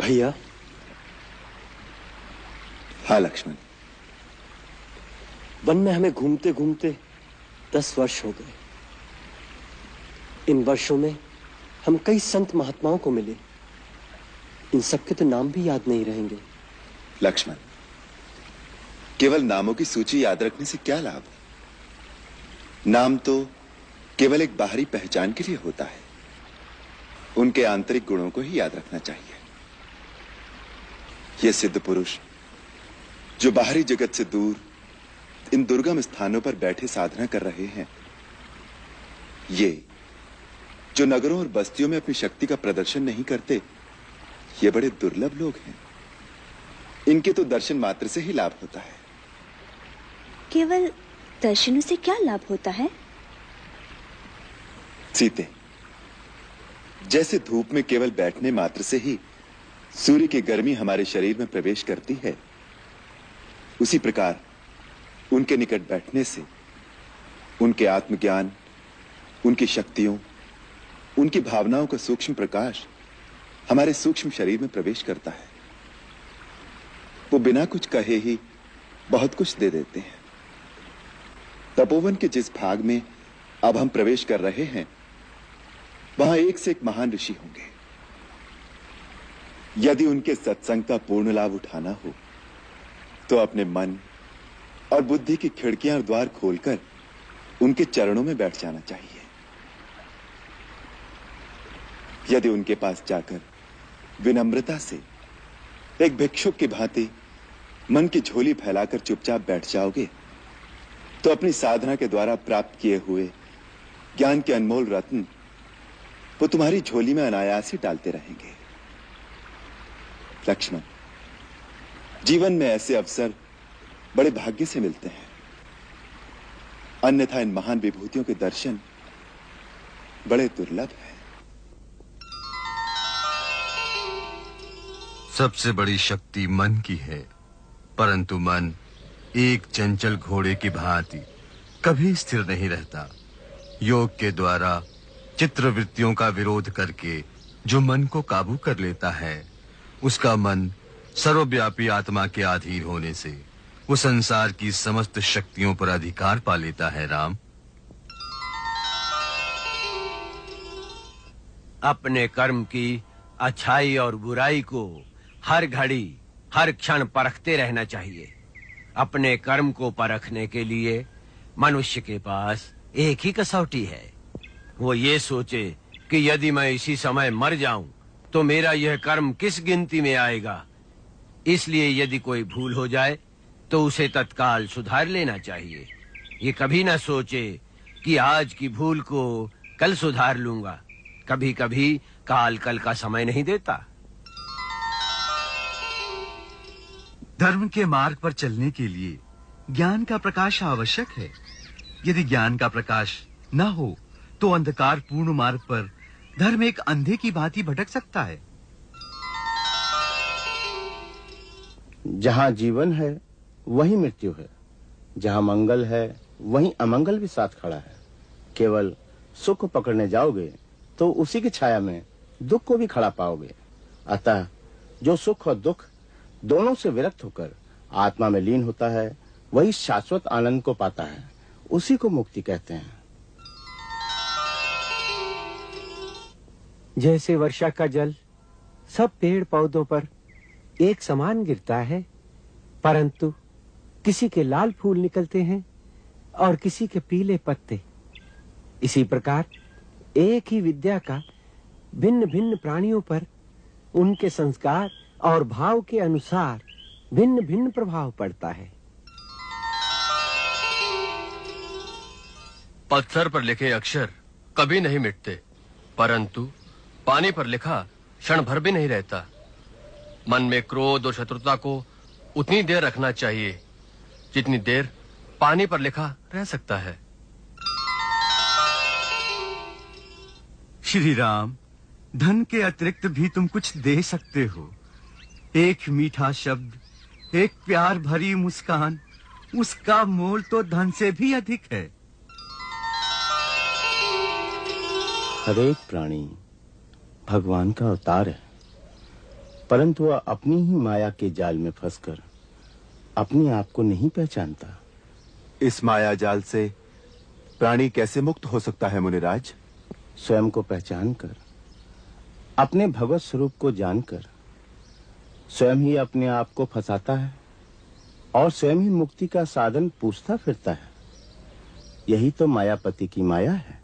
भैया। हाँ लक्ष्मण। वन में हमें घूमते घूमते 10 वर्ष हो गए। इन वर्षों में हम कई संत महात्माओं को मिले। इन सबके तो नाम भी याद नहीं रहेंगे। लक्ष्मण, केवल नामों की सूची याद रखने से क्या लाभ? नाम तो केवल एक बाहरी पहचान के लिए होता है। उनके आंतरिक गुणों को ही याद रखना चाहिए। ये सिद्ध पुरुष जो बाहरी जगत से दूर इन दुर्गम स्थानों पर बैठे साधना कर रहे हैं, ये जो नगरों और बस्तियों में अपनी शक्ति का प्रदर्शन नहीं करते, ये बड़े दुर्लभ लोग हैं। इनके तो दर्शन मात्र से ही लाभ होता है। केवल दर्शनों से क्या लाभ होता है? सीते, जैसे धूप में केवल बैठने मात्र से ही सूर्य की गर्मी हमारे शरीर में प्रवेश करती है, उसी प्रकार उनके निकट बैठने से उनके आत्मज्ञान, उनकी शक्तियों, उनकी भावनाओं का सूक्ष्म प्रकाश हमारे सूक्ष्म शरीर में प्रवेश करता है। वो बिना कुछ कहे ही बहुत कुछ दे देते हैं। तपोवन के जिस भाग में अब हम प्रवेश कर रहे हैं, वहां एक से एक महान ऋषि होंगे। यदि उनके सत्संग का पूर्ण लाभ उठाना हो तो अपने मन और बुद्धि की खिड़कियां और द्वार खोलकर उनके चरणों में बैठ जाना चाहिए। यदि उनके पास जाकर विनम्रता से एक भिक्षुक की भांति मन की झोली फैलाकर चुपचाप बैठ जाओगे तो अपनी साधना के द्वारा प्राप्त किए हुए ज्ञान के अनमोल रत्न वो तुम्हारी झोली में अनायास ही डालते रहेंगे। लक्ष्मण, जीवन में ऐसे अवसर बड़े भाग्य से मिलते हैं, अन्यथा इन महान विभूतियों के दर्शन बड़े दुर्लभ हैं। सबसे बड़ी शक्ति मन की है, परंतु मन एक चंचल घोड़े की भांति कभी स्थिर नहीं रहता। योग के द्वारा चित्रवृत्तियों का विरोध करके जो मन को काबू कर लेता है, उसका मन सर्वव्यापी आत्मा के अधीन होने से वो संसार की समस्त शक्तियों पर अधिकार पा लेता है। राम, अपने कर्म की अच्छाई और बुराई को हर घड़ी हर क्षण परखते रहना चाहिए। अपने कर्म को परखने के लिए मनुष्य के पास एक ही कसौटी है। वो ये सोचे कि यदि मैं इसी समय मर जाऊं तो मेरा यह कर्म किस गिनती में आएगा। इसलिए यदि कोई भूल हो जाए तो उसे तत्काल सुधार लेना चाहिए। ये कभी ना सोचे कि आज की भूल को कल सुधार लूंगा। कभी कभी काल कल का समय नहीं देता। धर्म के मार्ग पर चलने के लिए ज्ञान का प्रकाश आवश्यक है। यदि ज्ञान का प्रकाश न हो तो अंधकार पूर्ण मार्ग पर धर्म एक अंधे की भांति भटक सकता है। जहां जीवन है वहीं मृत्यु है, जहां मंगल है वहीं अमंगल भी साथ खड़ा है। केवल सुख पकड़ने जाओगे तो उसी की छाया में दुख को भी खड़ा पाओगे। अतः जो सुख और दुख दोनों से विरक्त होकर आत्मा में लीन होता है, वही शाश्वत आनंद को पाता है। उसी को मुक्ति कहते हैं। जैसे वर्षा का जल सब पेड़ पौधों पर एक समान गिरता है, परंतु किसी के लाल फूल निकलते हैं और किसी के पीले पत्ते, इसी प्रकार एक ही विद्या का भिन्न भिन्न प्राणियों पर उनके संस्कार और भाव के अनुसार भिन्न भिन्न प्रभाव पड़ता है। पत्थर पर लिखे अक्षर कभी नहीं मिटते, परंतु पानी पर लिखा क्षण भर भी नहीं रहता। मन में क्रोध और शत्रुता को उतनी देर रखना चाहिए जितनी देर पानी पर लिखा रह सकता है। श्री राम, धन के अतिरिक्त भी तुम कुछ दे सकते हो। एक मीठा शब्द, एक प्यार भरी मुस्कान, उसका मोल तो धन से भी अधिक है। हर एक प्राणी भगवान का अवतार है। परंतु वह अपनी ही माया के जाल में फंसकर अपने आप को नहीं पहचानता। इस माया जाल से प्राणी कैसे मुक्त हो सकता है मुनिराज? स्वयं को पहचानकर, अपने भगवत स्वरूप को जानकर स्वयं ही अपने आप को फंसाता है और स्वयं ही मुक्ति का साधन पूछता फिरता है। यही तो मायापति की माया है।